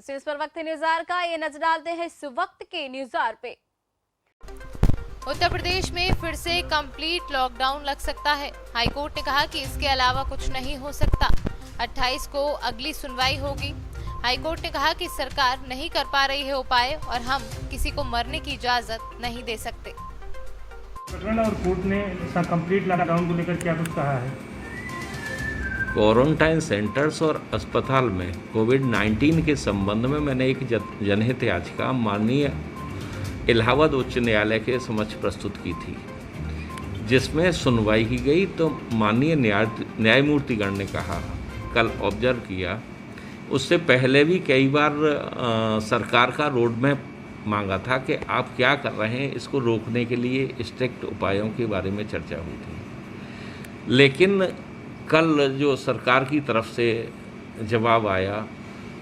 News. इस पर वक्त इंतजार का ये नजर डालते हैं इस वक्त के न्यूज़ार पे। उत्तर प्रदेश में फिर से कंप्लीट लॉकडाउन लग सकता है। हाईकोर्ट ने कहा कि इसके अलावा कुछ नहीं हो सकता। 28 को अगली सुनवाई होगी। हाईकोर्ट ने कहा कि सरकार नहीं कर पा रही है उपाय और हम किसी को मरने की इजाजत नहीं दे सकते। और कोर्ट ने कंप्लीट लॉकडाउन को लेकर क्या कुछ कहा है? क्वारंटाइन सेंटर्स और अस्पताल में कोविड-19 के संबंध में मैंने एक जनहित याचिका माननीय इलाहाबाद उच्च न्यायालय के समक्ष प्रस्तुत की थी, जिसमें सुनवाई की गई। तो माननीय न्यायमूर्तिगण ने कहा, कल ऑब्जर्व किया, उससे पहले भी कई बार सरकार का रोड मैप मांगा था कि आप क्या कर रहे हैं, इसको रोकने के लिए स्ट्रिक्ट उपायों के बारे में चर्चा हुई थी। लेकिन कल जो सरकार की तरफ से जवाब आया,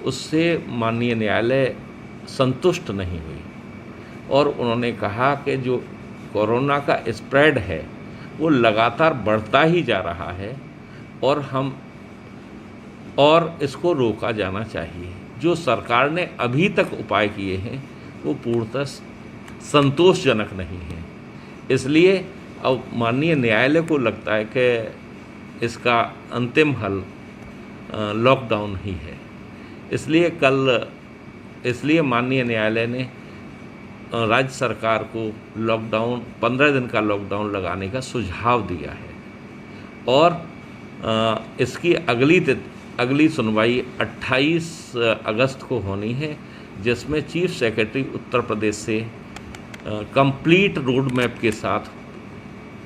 उससे माननीय न्यायालय संतुष्ट नहीं हुई और उन्होंने कहा कि जो कोरोना का स्प्रेड है वो लगातार बढ़ता ही जा रहा है और इसको रोका जाना चाहिए। जो सरकार ने अभी तक उपाय किए हैं वो पूर्णतः संतोषजनक नहीं है। इसलिए अब माननीय न्यायालय को लगता है कि इसका अंतिम हल लॉकडाउन ही है। इसलिए माननीय न्यायालय ने राज्य सरकार को लॉकडाउन 15 दिन का लॉकडाउन लगाने का सुझाव दिया है और इसकी अगली सुनवाई 28 अगस्त को होनी है, जिसमें चीफ सेक्रेटरी उत्तर प्रदेश से कंप्लीट रोड मैप के साथ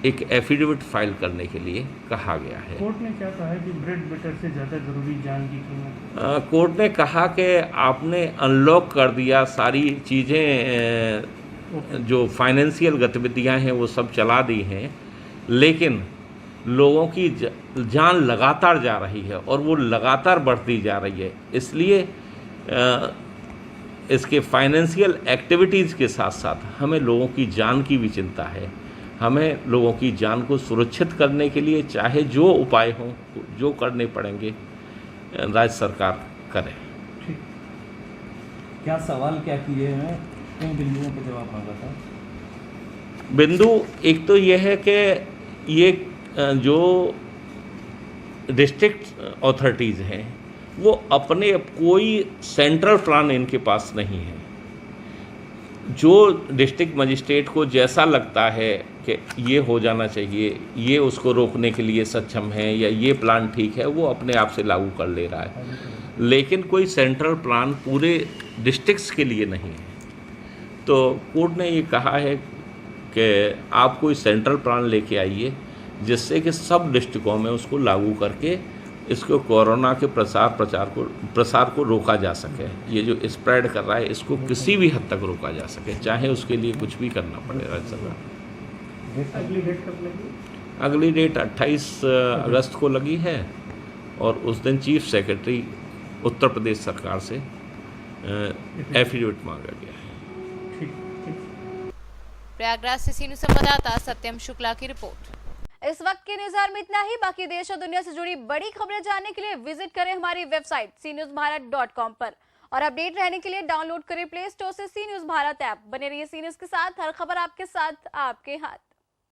एक एफिडेविट फाइल करने के लिए कहा गया है। कोर्ट ने क्या कहा है कि ब्रेड बटर से ज़्यादा ज़रूरी जान की कीमत? कोर्ट ने कहा कि आपने अनलॉक कर दिया, सारी चीज़ें जो फाइनेंशियल गतिविधियां हैं वो सब चला दी हैं, लेकिन लोगों की जान लगातार जा रही है और वो लगातार बढ़ती जा रही है। इसलिए इसके फाइनेंशियल एक्टिविटीज़ के साथ साथ हमें लोगों की जान की भी चिंता है। हमें लोगों की जान को सुरक्षित करने के लिए चाहे जो उपाय हों, जो करने पड़ेंगे, राज्य सरकार करे। क्या सवाल क्या किए हैं, किन बिंदुओं पर जवाब मांगा था? बिंदु एक तो ये है कि ये जो डिस्ट्रिक्ट अथॉरिटीज़ हैं वो अपने कोई सेंट्रल प्लान इनके पास नहीं है। जो डिस्ट्रिक्ट मजिस्ट्रेट को जैसा लगता है कि ये हो जाना चाहिए, ये उसको रोकने के लिए सक्षम है या ये प्लान ठीक है, वो अपने आप से लागू कर ले रहा है, लेकिन कोई सेंट्रल प्लान पूरे डिस्ट्रिक्ट्स के लिए नहीं है। तो कोर्ट ने ये कहा है कि आप कोई सेंट्रल प्लान लेके आइए जिससे कि सब डिस्ट्रिक्टों में उसको लागू करके इसको कोरोना के प्रसार को रोका जा सके। ये जो स्प्रेड कर रहा है इसको किसी भी हद तक रोका जा सके, चाहे उसके लिए कुछ भी करना पड़े राज्य सरकार। अगली डेट कब लगी? अगली डेट 28 अगस्त को लगी है और उस दिन चीफ सेक्रेटरी उत्तर प्रदेश सरकार से एफिडेविट मांगा गया है। प्रयागराज से सीनू संवाददाता सत्यम शुक्ला की रिपोर्ट। इस वक्त के न्यूज़ार में इतना ही। बाकी देश और दुनिया से जुड़ी बड़ी खबरें जानने के लिए विजिट करें हमारी वेबसाइट cnewsbharat.com पर और अपडेट रहने के लिए डाउनलोड करें प्ले स्टोर से सी न्यूज़ भारत ऐप। बने रहिए सी न्यूज़ के साथ, हर खबर आपके साथ, आपके हाथ।